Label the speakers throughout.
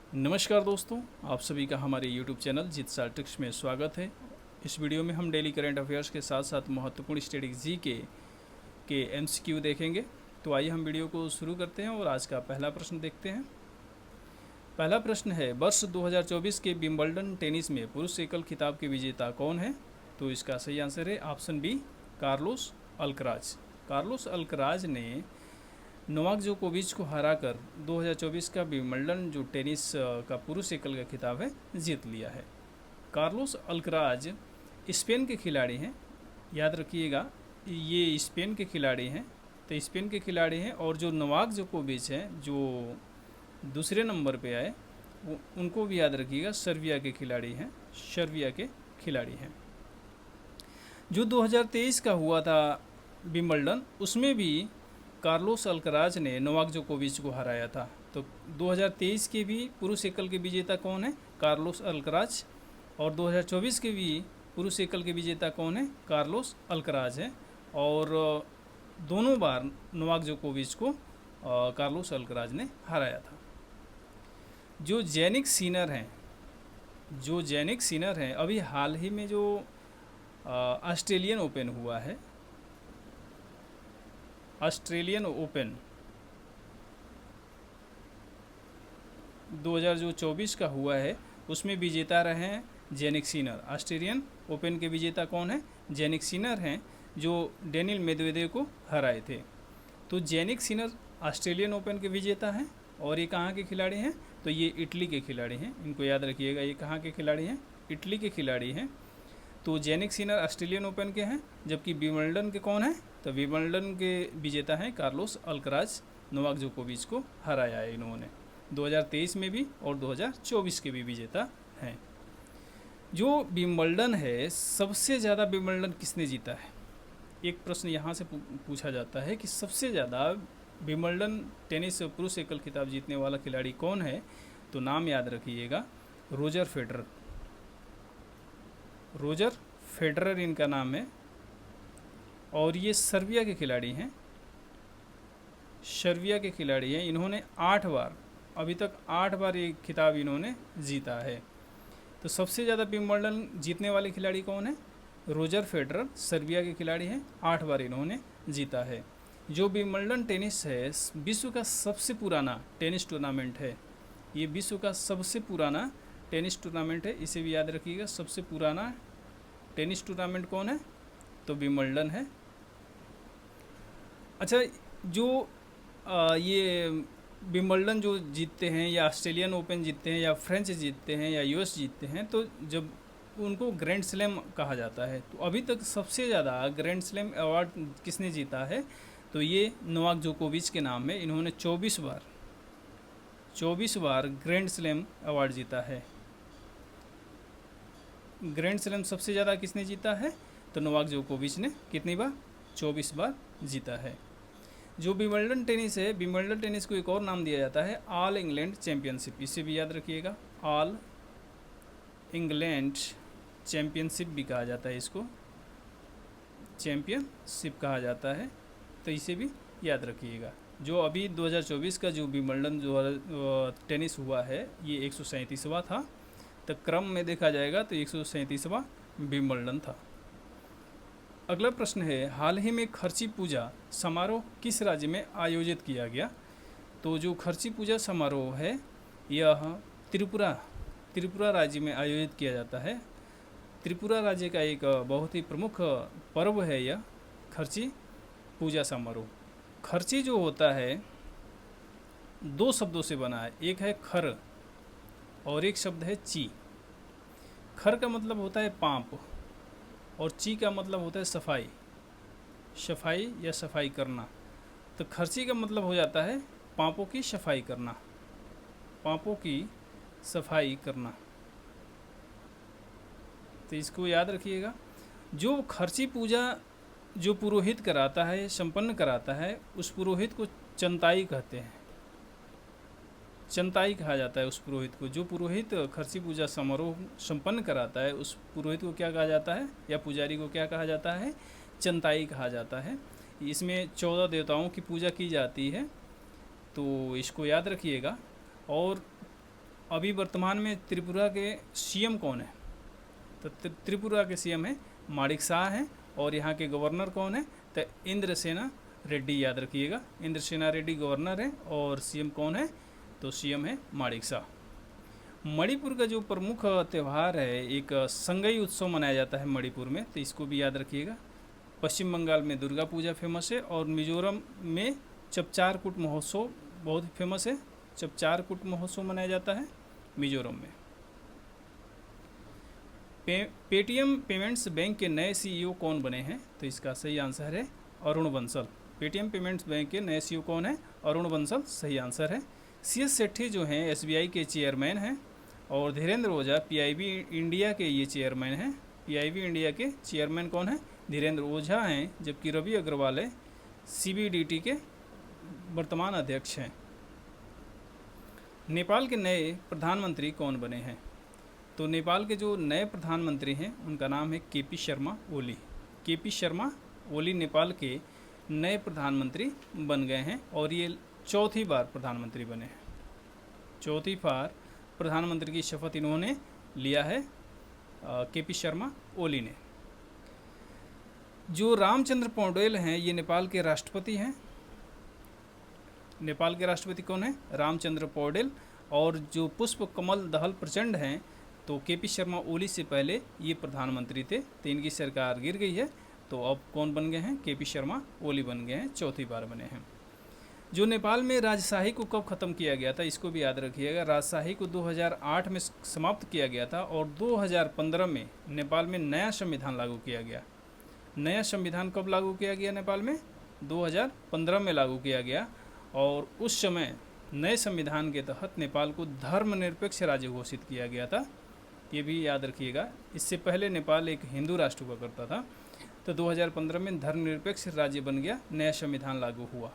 Speaker 1: नमस्कार दोस्तों, आप सभी का हमारे YouTube चैनल जीत साल्टिक्स में स्वागत है। इस वीडियो में हम डेली करंट अफेयर्स के साथ साथ महत्वपूर्ण स्टैटिक जी के MCQ देखेंगे। तो आइए हम वीडियो को शुरू करते हैं और आज का पहला प्रश्न देखते हैं। पहला प्रश्न है, वर्ष 2024 के विंबलडन टेनिस में पुरुष एकल खिताब के विजेता कौन है? तो इसका सही आंसर है option B, Carlos Alcaraz. Carlos Alcaraz ने नोवाक जोकोविच को हराकर 2024 का विंबलडन जो टेनिस का पुरुष एकल का खिताब है जीत लिया है। कार्लोस अल्कराज स्पेन के खिलाड़ी हैं, याद रखिएगा ये स्पेन के खिलाड़ी हैं। तो स्पेन के खिलाड़ी हैं और जो नोवाक जोकोविच हैं जो दूसरे नंबर पे आए उनको भी याद रखिएगा, सर्बिया के खिलाड़ी हैं, सर्बिया के खिलाड़ी हैं। जो 2023 का हुआ था विंबलडन उसमें भी कार्लोस अल्कराज ने नोवाक जोकोविच को हराया था। तो 2023 के भी पुरुष एकल के विजेता कौन है? Carlos Alcaraz. और 2024 के भी पुरुष एकल के विजेता कौन है? कार्लोस अल्कराज है। और दोनों बार नोवाक जोकोविच को कार्लोस अल्कराज ने हराया था। जो जेनिक सिनर हैं अभी हाल ही में जो ऑस्ट्रेलियन ओपन हुआ है, ऑस्ट्रेलियन ओपन 2024 का हुआ है, उसमें विजेता रहे हैं जेनिक सिनर। ऑस्ट्रेलियन ओपन के विजेता कौन है? जेनिक सिनर हैं, जो डेनियल मेदवेदेव को हराए थे। तो जेनिक सिनर ऑस्ट्रेलियन ओपन के विजेता हैं। और ये कहाँ के खिलाड़ी हैं? तो ये इटली के खिलाड़ी हैं, इनको याद रखिएगा। ये कहाँ के खिलाड़ी हैं? इटली के खिलाड़ी हैं। तो जेनिक सिनर ऑस्ट्रेलियन ओपन के हैं, जबकि विंबलडन के कौन है? तो विंबलडन के विजेता हैं कार्लोस अल्कराज। नोवाक जोकोविच को हराया है इन्होंने 2023 में भी और 2024 के भी विजेता हैं। जो विंबलडन है, सबसे ज़्यादा विंबलडन किसने जीता है? एक प्रश्न यहाँ से पूछा जाता है कि सबसे ज़्यादा विंबलडन टेनिस पुरुष एकल खिताब जीतने वाला खिलाड़ी कौन है? तो नाम याद रखिएगा, रोजर फेडरर। रोजर फेडरर इनका नाम है और ये सर्बिया के खिलाड़ी हैं। सर्बिया के खिलाड़ी हैं। इन्होंने 8 बार, अभी तक 8 बार ये खिताब इन्होंने जीता है। तो सबसे ज़्यादा विंबलडन जीतने वाले खिलाड़ी कौन है? रोजर फेडरर, सर्बिया के खिलाड़ी हैं। 8 बार इन्होंने जीता है। जो विंबलडन टेनिस है, विश्व का सबसे पुराना टेनिस टूर्नामेंट है। ये विश्व का सबसे पुराना टेनिस टूर्नामेंट है, इसे भी याद रखिएगा। सबसे पुराना टेनिस टूर्नामेंट कौन है? तो विंबलडन है। अच्छा, जो ये विंबलडन जो जीतते हैं या ऑस्ट्रेलियन ओपन जीतते हैं या फ्रेंच जीतते हैं या यूएस जीतते हैं, तो जब उनको ग्रैंड स्लैम कहा जाता है। तो अभी तक सबसे ज़्यादा ग्रैंड स्लैम अवार्ड किसने जीता है? तो ये नोवाक जोकोविच के नाम है। इन्होंने 24 बार ग्रैंड स्लैम अवार्ड जीता है। ग्रैंड स्लैम सबसे ज़्यादा किसने जीता है? तो नोवाक जोकोविच ने कितनी बार? 24 बार जीता है। जो विंबलडन टेनिस है, विंबलडन टेनिस को एक और नाम दिया जाता है ऑल इंग्लैंड चैम्पियनशिप। इसे भी याद रखिएगा, ऑल इंग्लैंड चैम्पियनशिप भी कहा जाता है, इसको चैम्पियनशिप कहा जाता है। तो इसे भी याद रखिएगा। जो अभी 2024 का जो विंबलडन जो टेनिस हुआ है, ये 137वां था। तो क्रम में देखा जाएगा तो 137वां विंबलडन था। अगला प्रश्न है, हाल ही में खर्ची पूजा समारोह किस राज्य में आयोजित किया गया? तो जो खर्ची पूजा समारोह है यह त्रिपुरा राज्य में आयोजित किया जाता है। त्रिपुरा राज्य का एक बहुत ही प्रमुख पर्व है यह खर्ची पूजा समारोह। खर्ची जो होता है 2 शब्दों से बना है, एक है खर और एक शब्द है ची। खर का मतलब होता है पांप और ची का मतलब होता है सफाई या सफाई करना। तो खर्ची का मतलब हो जाता है पांपों की सफाई करना, पांपों की सफाई करना। तो इसको याद रखिएगा। जो खर्ची पूजा जो पुरोहित कराता है, संपन्न कराता है, उस पुरोहित को चंताई कहते हैं। चंताई कहा जाता है उस पुरोहित को। जो पुरोहित खर्ची पूजा समारोह संपन्न कराता है, उस पुरोहित को क्या कहा जाता है या पुजारी को क्या कहा जाता है? चंताई कहा जाता है। इसमें 14 देवताओं की पूजा की जाती है, तो इसको याद रखिएगा। और अभी वर्तमान में त्रिपुरा के सीएम कौन है? तो त्रिपुरा के सीएम है माणिक शाह हैं। और यहाँ के गवर्नर कौन है? तो इंद्रसेना रेड्डी, याद रखिएगा, इंद्रसेना रेड्डी गवर्नर है। और सीएम कौन है? तो सीएम है माणिक शाह। मणिपुर का जो प्रमुख त्यौहार है, एक संगई उत्सव मनाया जाता है मणिपुर में, तो इसको भी याद रखिएगा। पश्चिम बंगाल में दुर्गा पूजा फेमस है और मिजोरम में चपचारकूट महोत्सव बहुत फेमस है। चपचारकूट महोत्सव मनाया जाता है मिजोरम में। पेटीएम पेमेंट्स बैंक के नए सीईओ कौन बने हैं? तो इसका सही आंसर है Arun Bansal. Paytm payments bank के नए सीईओ कौन है? अरुण बंसल सही आंसर है। CS सेठी जो हैं SBI के चेयरमैन हैं। और धीरेन्द्र ओझा PIB इंडिया के ये चेयरमैन हैं। PIB इंडिया के चेयरमैन कौन है? धीरेन्द्र ओझा हैं। जबकि रवि अग्रवाल है CBDT के वर्तमान अध्यक्ष हैं। नेपाल के नए प्रधानमंत्री कौन बने हैं? तो नेपाल के जो नए प्रधानमंत्री हैं उनका नाम है KP शर्मा ओली। KP शर्मा ओली नेपाल के नए प्रधानमंत्री बन गए हैं और ये चौथी बार प्रधानमंत्री बने हैं। चौथी बार प्रधानमंत्री की शपथ इन्होंने लिया है KP शर्मा ओली ने। जो रामचंद्र पौडेल हैं ये नेपाल के राष्ट्रपति हैं। नेपाल के राष्ट्रपति कौन है? रामचंद्र पौडेल। और जो पुष्प कमल दहल प्रचंड हैं तो KP शर्मा ओली से पहले ये प्रधानमंत्री थे, तो इनकी सरकार गिर गई है। तो अब कौन बन गए हैं? KP शर्मा ओली बन गए हैं, चौथी बार बने हैं। जो नेपाल में राजशाही को कब ख़त्म किया गया था, इसको भी याद रखिएगा। राजशाही को 2008 में समाप्त किया गया था और 2015 में नेपाल में नया संविधान लागू किया गया। नया संविधान कब लागू किया गया? नेपाल में 2015 में लागू किया गया। और उस समय नए संविधान के तहत नेपाल को धर्मनिरपेक्ष राज्य घोषित किया गया था, ये भी याद रखिएगा। इससे पहले नेपाल एक हिंदू राष्ट्र हुआ करता था, तो 2015 में धर्मनिरपेक्ष राज्य बन गया, नया संविधान लागू हुआ।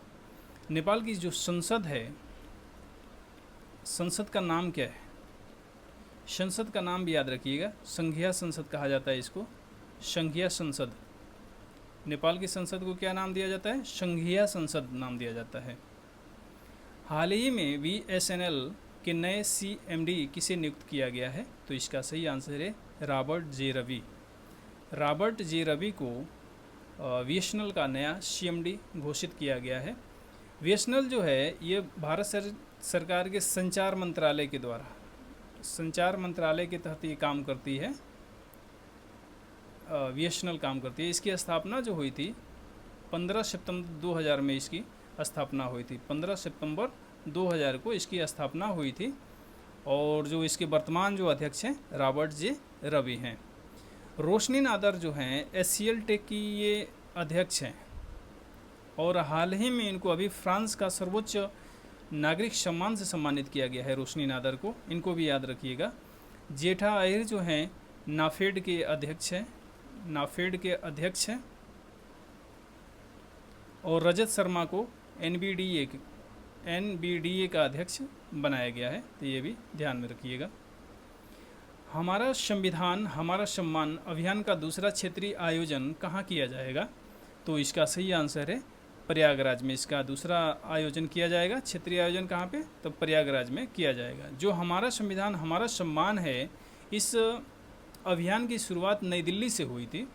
Speaker 1: नेपाल की जो संसद है, संसद का नाम क्या है? संसद का नाम भी याद रखिएगा, संघीय संसद कहा जाता है इसको, संघीय संसद। नेपाल की संसद को क्या नाम दिया जाता है? संघीय संसद नाम दिया जाता है। हाल ही में BSNL के नए CMD किसे नियुक्त किया गया है? तो इसका सही आंसर है Robert J Ravi. Robert J Ravi को BSNL का नया CMD घोषित किया गया है। BSNL जो है ये भारत सरकार के संचार मंत्रालय के द्वारा, संचार मंत्रालय के तहत ये काम करती है। BSNL काम करती है। इसकी स्थापना जो हुई थी 15 सितंबर 2000 में इसकी स्थापना हुई थी। 15 सितंबर 2000 को इसकी स्थापना हुई थी। और जो इसके वर्तमान जो अध्यक्ष हैं रॉबर्ट जे रवि हैं। रोशनी नादर जो हैं HCL टेक की ये अध्यक्ष हैं और हाल ही में इनको अभी फ्रांस का सर्वोच्च नागरिक सम्मान से सम्मानित किया गया है रोशनी नादर को, इनको भी याद रखिएगा। जेठा अहिर जो हैं नाफेड के अध्यक्ष हैं, नाफेड के अध्यक्ष हैं। और रजत शर्मा को NBDA का अध्यक्ष बनाया गया है, तो ये भी ध्यान में रखिएगा। हमारा संविधान हमारा सम्मान अभियान का दूसरा क्षेत्रीय आयोजन कहाँ किया जाएगा? तो इसका सही आंसर है प्रयागराज में इसका दूसरा आयोजन किया जाएगा। क्षेत्रीय आयोजन कहाँ पे? तो प्रयागराज में किया जाएगा। जो हमारा संविधान हमारा सम्मान है, इस अभियान की शुरुआत नई दिल्ली से हुई थी।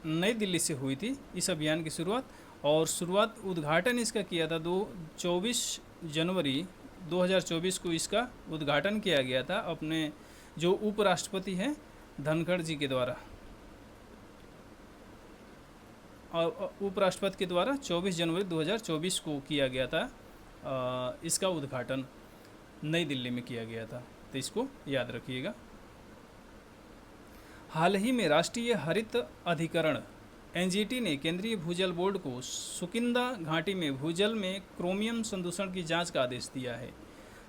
Speaker 1: नई दिल्ली से हुई थी इस अभियान की शुरुआत। और उद्घाटन इसका किया था 24 जनवरी 2024 को इसका उद्घाटन किया गया था अपने जो उपराष्ट्रपति हैं धनखड़ जी के द्वारा। और उपराष्ट्रपति के द्वारा 24 जनवरी 2024 को किया गया था। इसका उद्घाटन नई दिल्ली में किया गया था, तो इसको याद रखिएगा। हाल ही में राष्ट्रीय हरित अधिकरण NGT ने केंद्रीय भूजल बोर्ड को सुकिंदा घाटी में भूजल में क्रोमियम संदूषण की जांच का आदेश दिया है।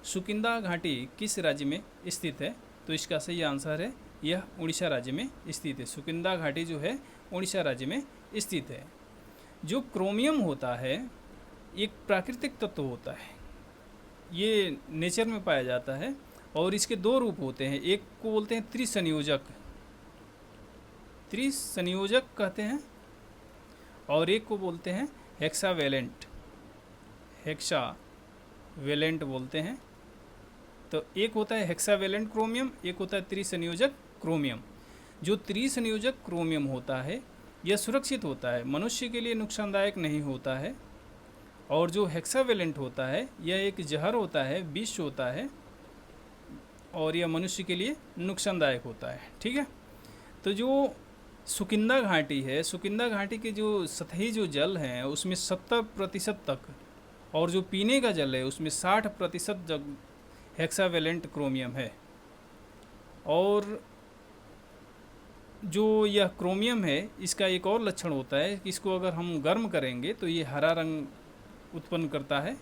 Speaker 1: सुकिंदा घाटी किस राज्य में स्थित है? तो इसका सही आंसर है यह उड़ीसा राज्य में स्थित है। सुकिंदा घाटी जो है उड़ीसा राज्य में स्थित है। जो क्रोमियम होता है एक प्राकृतिक तत्व होता है, ये नेचर में पाया जाता है और इसके दो रूप होते हैं। एक को बोलते हैं त्रिसंयोजक, त्रिसंयोजक कहते हैं, और एक को बोलते हैं हेक्सावेलेंट, हेक्सा वेलेंट बोलते हैं। तो एक होता है हेक्सावेलेंट क्रोमियम, एक होता है त्रिसंयोजक क्रोमियम। जो त्रिसंयोजक क्रोमियम होता है यह सुरक्षित होता है, मनुष्य के लिए नुकसानदायक नहीं होता है। और जो हेक्सावेलेंट होता है यह एक जहर होता है, विष होता है, और यह मनुष्य के लिए नुकसानदायक होता है। ठीक है। तो जो सुकिंदा घाटी है, सुकिंदा घाटी के जो सतही जो जल हैं उसमें 70% तक, और जो पीने का जल है उसमें 60% हेक्सावेलेंट क्रोमियम है। और जो यह क्रोमियम है इसका एक और लक्षण होता है कि इसको अगर हम गर्म करेंगे तो ये हरा रंग उत्पन्न करता है,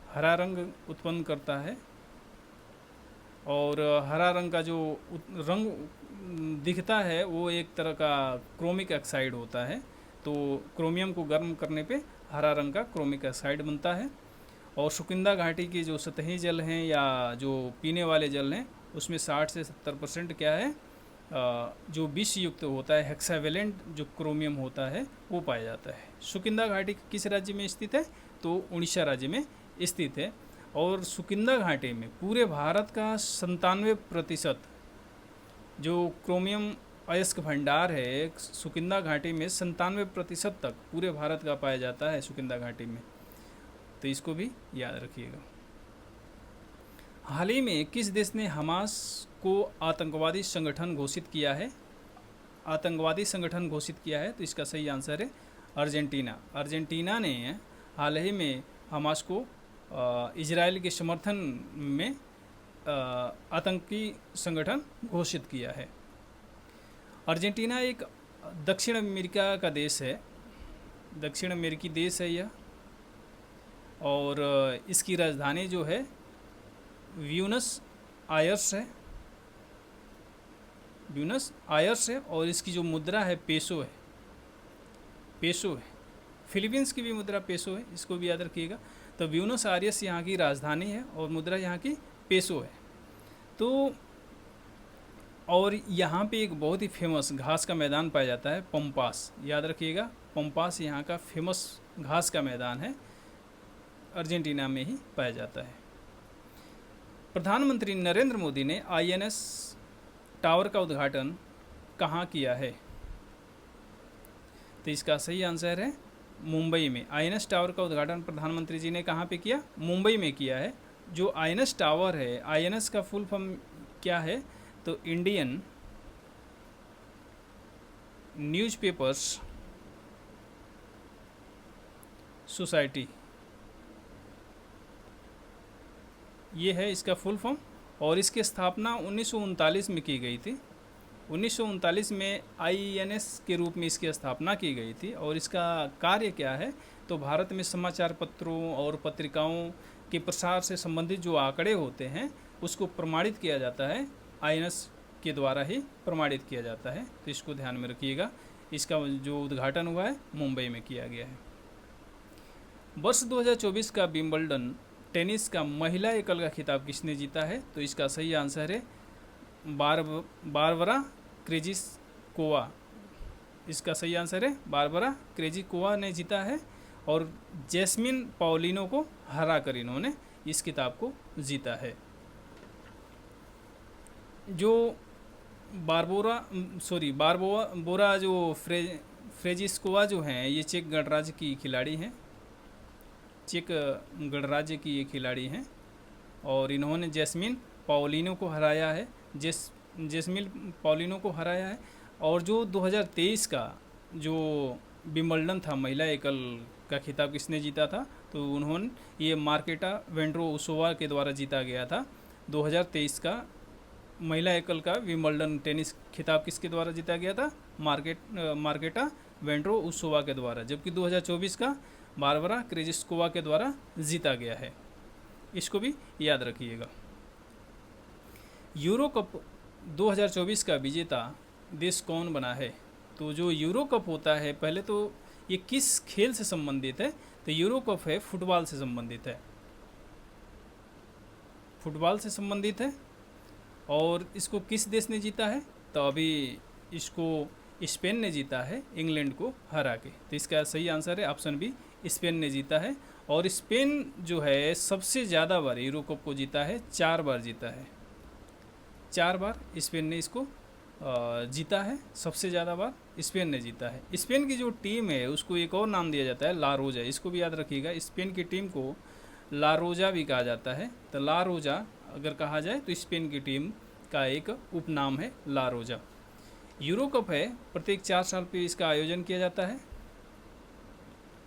Speaker 1: हरा रंग उत्पन्न करता है। और हरा रंग का जो रंग दिखता है वो एक तरह का क्रोमिक ऑक्साइड होता है। तो क्रोमियम को गर्म करने पे हरा रंग का क्रोमिक ऑक्साइड बनता है। और सुकिंदा घाटी के जो सतही जल हैं या जो पीने वाले जल हैं उसमें 60 से 70% क्या है, जो विष युक्त होता है, हेक्सावेलेंट जो क्रोमियम होता है वो पाया जाता है। सुकिंदा घाटी किस राज्य में स्थित है? तो उड़ीसा राज्य में स्थित है। और सुकिंदा घाटी में पूरे भारत का 97% जो क्रोमियम अयस्क भंडार है, सुकिंदा घाटी में 97% तक पूरे भारत का पाया जाता है सुकिंदा घाटी में। तो इसको भी याद रखिएगा। हाल ही में किस देश ने हमास को आतंकवादी संगठन घोषित किया है? आतंकवादी संगठन घोषित किया है, तो इसका सही आंसर है अर्जेंटीना। अर्जेंटीना ने हाल ही में हमास को इजराइल के समर्थन में आतंकी संगठन घोषित किया है। अर्जेंटीना एक दक्षिण अमेरिका का देश है, दक्षिण अमेरिकी देश है यह। और इसकी राजधानी जो है ब्यूनस आयर्स है, ब्यूनस आयर्स है। और इसकी जो मुद्रा है पेसो है, पेसो है। फिलीपींस की भी मुद्रा पेसो है, इसको भी याद रखिएगा। तो ब्यूनस आयर्स यहाँ की राजधानी है और मुद्रा यहाँ की पेसो है। तो और यहाँ पे एक बहुत ही फेमस घास का मैदान पाया जाता है, पंपास, याद रखिएगा। पंपास यहाँ का फेमस घास का मैदान है, अर्जेंटीना में ही पाया जाता है। प्रधानमंत्री नरेंद्र मोदी ने INS टावर का उद्घाटन कहाँ किया है? तो इसका सही आंसर है मुंबई में। INS टावर का उद्घाटन प्रधानमंत्री जी ने कहाँ पे किया? मुंबई में किया है। जो INS टावर है, INS का फुल फॉर्म क्या है? तो इंडियन न्यूज़पेपर्स सोसाइटी, ये है इसका फुल फॉर्म। और इसकी स्थापना 1939 में की गई थी। 1939 में INS के रूप में इसकी स्थापना की गई थी। और इसका कार्य क्या है? तो भारत में समाचार पत्रों और पत्रिकाओं के प्रसार से संबंधित जो आंकड़े होते हैं उसको प्रमाणित किया जाता है, INS के द्वारा ही प्रमाणित किया जाता है। तो इसको ध्यान में रखिएगा। इसका जो उद्घाटन हुआ है मुंबई में किया गया है। वर्ष 2024 का विंबलडन टेनिस का महिला एकल का खिताब किसने जीता है? तो इसका सही आंसर है बारबरा क्रेजिकोवा। इसका सही आंसर है बारबरा क्रेजिकोवा ने जीता है। और जैस्मिन पॉलिनो को हराकर इन्होंने इस खिताब को जीता है। जो बारबोरा जो फ्रेजिस्कोवा जो हैं, ये चेक गणराज्य की खिलाड़ी हैं, चेक गणराज्य की ये खिलाड़ी हैं। और इन्होंने जैस्मिन पॉलिनो को हराया है, जैस्मिन पॉलिनो को हराया है। और जो 2023 का जो विंबलडन था महिला एकल का खिताब किसने जीता था? तो उन्होंने ये मार्केटा वेंड्रोउसोवा के द्वारा जीता गया था। 2023 का महिला एकल का विंबलडन टेनिस खिताब किसके द्वारा जीता गया था? मार्केटा वेंड्रोउसोवा के द्वारा। जबकि 2024 का बारबरा क्रेजिस्कोवा के द्वारा जीता गया है। इसको भी याद रखिएगा। यूरो कप 2024 का विजेता देश कौन बना है? तो जो यूरो कप होता है, पहले तो ये किस खेल से संबंधित है? तो यूरो कप है फुटबॉल से संबंधित है, फुटबॉल से संबंधित है। और इसको किस देश ने जीता है? तो अभी इसको स्पेन ने जीता है, इंग्लैंड को हरा के। तो इसका सही आंसर है ऑप्शन बी, स्पेन ने जीता है। और स्पेन जो है सबसे ज़्यादा बार यूरो कप को जीता है, 4 बार जीता है। 4 बार स्पेन ने इसको जीता है, सबसे ज़्यादा बार स्पेन ने जीता है। स्पेन की जो टीम है उसको एक और नाम दिया जाता है ला रोजा, इसको भी याद रखिएगा। स्पेन की टीम को ला रोजा भी कहा जाता है। तो ला रोजा अगर कहा जाए तो स्पेन की टीम का एक उपनाम है ला रोजा। यूरो कप है, प्रत्येक 4 साल पे इसका आयोजन किया जाता है।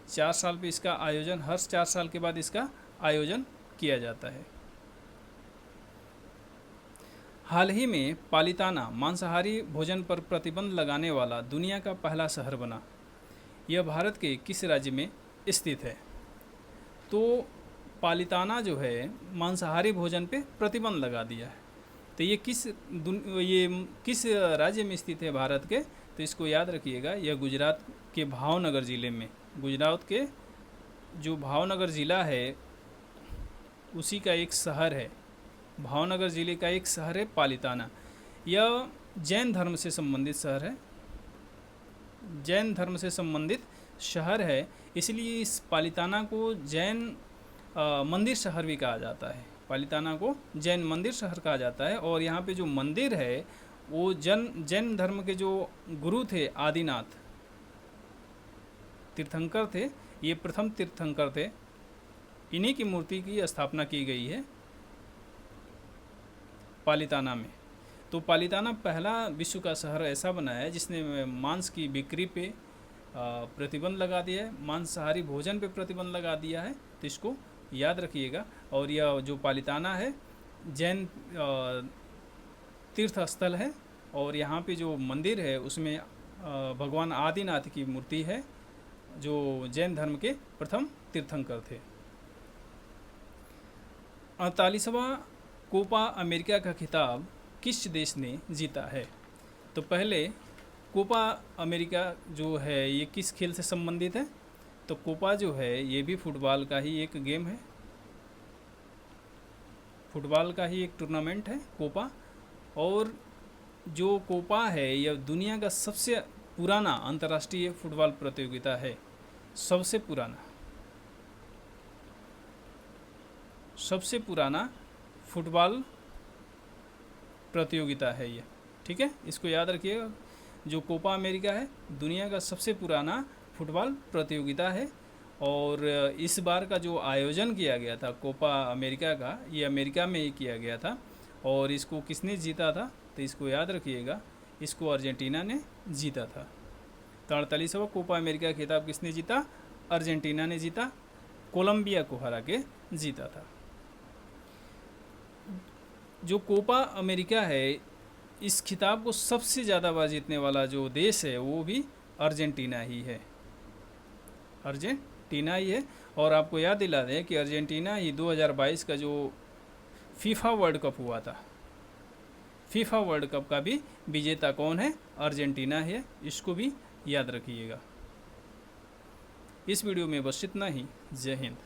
Speaker 1: 4 साल पे इसका आयोजन, हर 4 साल के बाद इसका आयोजन किया जाता है। हाल ही में पालिताना मांसाहारी भोजन पर प्रतिबंध लगाने वाला दुनिया का पहला शहर बना। यह भारत के किस राज्य में स्थित है? तो पालिताना जो है मांसाहारी भोजन पे प्रतिबंध लगा दिया है। तो ये किस राज्य में स्थित है भारत के? तो इसको याद रखिएगा, यह गुजरात के भावनगर ज़िले में, गुजरात के जो भावनगर ज़िला है उसी का एक शहर है। भावनगर ज़िले का एक शहर है पालिताना। यह जैन धर्म से संबंधित शहर है, जैन धर्म से संबंधित शहर है, इसलिए इस पालिताना को जैन मंदिर शहर भी कहा जाता है। पालिताना को जैन मंदिर शहर कहा जाता है। और यहाँ पे जो मंदिर है वो जैन धर्म के जो गुरु थे, आदिनाथ तीर्थंकर थे, ये प्रथम तीर्थंकर थे, इन्हीं की मूर्ति की स्थापना की गई है पालिताना में। तो पालिताना पहला विश्व का शहर ऐसा बना है जिसने मांस की बिक्री पे प्रतिबंध लगा दिया है, मांसाहारी भोजन पे प्रतिबंध लगा दिया है। तो इसको याद रखिएगा। और यह जो पालिताना है जैन तीर्थ स्थल है, और यहाँ पे जो मंदिर है उसमें भगवान आदिनाथ की मूर्ति है, जो जैन धर्म के प्रथम तीर्थंकर थे। 48वां कोपा अमेरिका का खिताब किस देश ने जीता है? तो पहले कोपा अमेरिका जो है ये किस खेल से संबंधित है? तो कोपा जो है ये भी फुटबॉल का ही एक गेम है, फुटबॉल का ही एक टूर्नामेंट है कोपा। और जो कोपा है यह दुनिया का सबसे पुराना अंतर्राष्ट्रीय फुटबॉल प्रतियोगिता है, सबसे पुराना फुटबॉल प्रतियोगिता है ये, ठीक है, इसको याद रखिएगा। जो कोपा अमेरिका है दुनिया का सबसे पुराना फुटबॉल प्रतियोगिता है। और इस बार का जो आयोजन किया गया था कोपा अमेरिका का, ये अमेरिका में ही किया गया था। और इसको किसने जीता था? तो इसको याद रखिएगा, इसको अर्जेंटीना ने जीता था। तो 48वां कोपा अमेरिका खिताब किसने जीता? अर्जेंटीना ने जीता, कोलंबिया को हरा के जीता था। जो कोपा अमेरिका है इस खिताब को सबसे ज़्यादा बार जीतने वाला जो देश है वो भी अर्जेंटीना ही है, अर्जेंटीना ही है। और आपको याद दिला दें कि अर्जेंटीना ही 2022 का जो फीफा वर्ल्ड कप हुआ था, फीफा वर्ल्ड कप का भी विजेता कौन है? अर्जेंटीना है, इसको भी याद रखिएगा। इस वीडियो में बस इतना ही। जय हिंद।